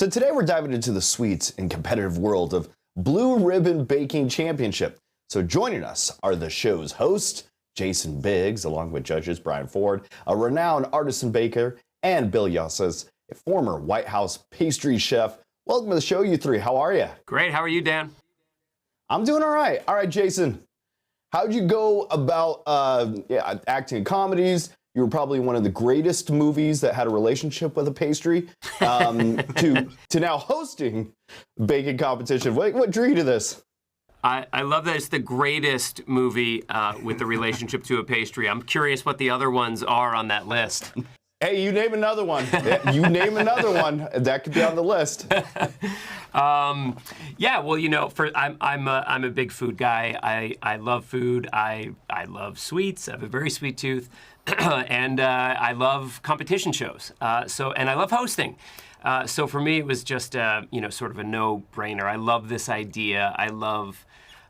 So today we're diving into the sweet and competitive world of Blue Ribbon Baking Championship. So joining us are the show's host, Jason Biggs, along with judges Brian Ford, a renowned artisan baker, and Bill Yosses, a former White House pastry chef. Welcome to the show, you three. How are you? Great. How are you, Dan? I'm doing all right. All right, Jason. How'd you go about acting in comedies? You were probably one of the greatest movies that had a relationship with a pastry, to now hosting baking competition. What drew you to this? I love that it's the greatest movie with the relationship to a pastry. I'm curious what the other ones are on that list. Hey, you name another one. You name another one that could be on the list. Yeah, well, you know, I'm a big food guy. I love food. I love sweets. I have a very sweet tooth, and I love competition shows. And I love hosting. So for me, it was just sort of a no-brainer. I love this idea. I love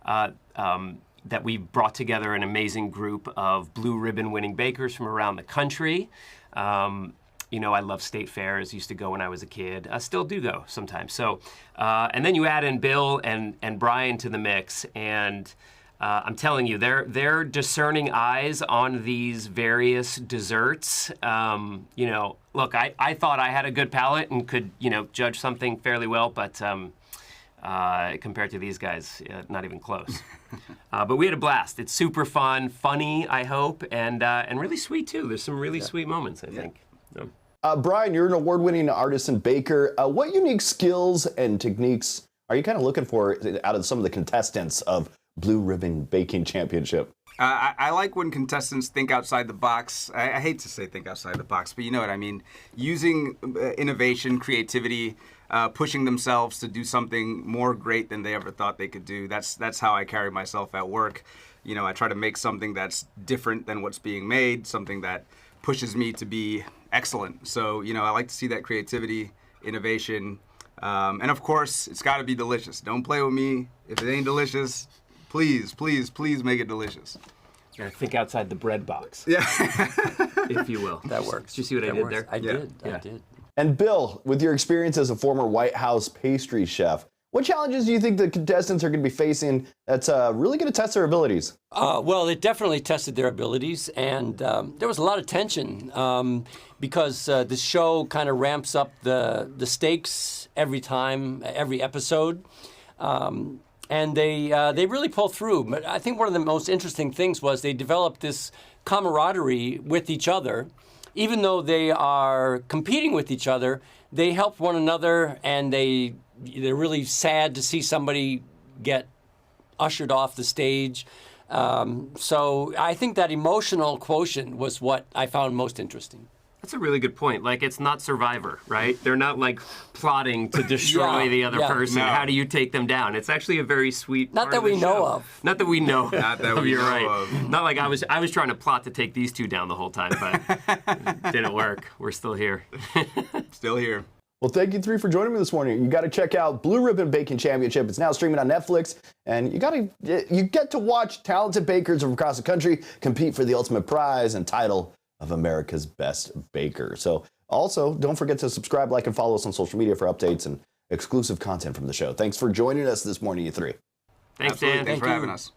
that we brought together an amazing group of blue ribbon winning bakers from around the country. I love state fairs, used to go when I was a kid. I still do, though, sometimes. So, and then you add in Bill and Brian to the mix, and I'm telling you, their discerning eyes on these various desserts. Look, I thought I had a good palate and could, judge something fairly well, but compared to these guys, not even close. But we had a blast. It's super fun, funny, I hope, and really sweet, too. There's some really sweet moments, I think. Yeah. Brian, you're an award-winning artisan baker. What unique skills and techniques are you kind of looking for out of some of the contestants of Blue Ribbon Baking Championship? I like when contestants think outside the box. I hate to say think outside the box, but you know what I mean. Using innovation, creativity, pushing themselves to do something more great than they ever thought they could do. That's how I carry myself at work. I try to make something that's different than what's being made, something that pushes me to be excellent. So, I like to see that creativity, innovation, and of course, it's got to be delicious. Don't play with me. If it ain't delicious, please, please, please make it delicious. You gotta think outside the bread box. Yeah. If you will. That works. Did you see what I did there? I did. And Bill, with your experience as a former White House pastry chef, what challenges do you think the contestants are going to be facing that's really going to test their abilities? Well, it definitely tested their abilities, and there was a lot of tension because the show kind of ramps up the stakes every time, every episode. And they really pull through. But I think one of the most interesting things was they developed this camaraderie with each other. Even though they are competing with each other, they help one another, and they're really sad to see somebody get ushered off the stage. So I think that emotional quotient was what I found most interesting. That's a really good point. Like, it's not Survivor, right? They're not, like, plotting to destroy the other person. No. How do you take them down? It's actually a very sweet Not that we know of. Not that we know Not that we You're know right. of. Not like I was trying to plot to take these two down the whole time, but it didn't work. We're still here. Still here. Well, thank you three for joining me this morning. You got to check out Blue Ribbon Baking Championship. It's now streaming on Netflix, and you get to watch talented bakers from across the country compete for the ultimate prize and title of America's Best Baker. So also, don't forget to subscribe, like, and follow us on social media for updates and exclusive content from the show. Thanks for joining us this morning, you three. Thanks, Absolutely. Dan. Thanks for having us.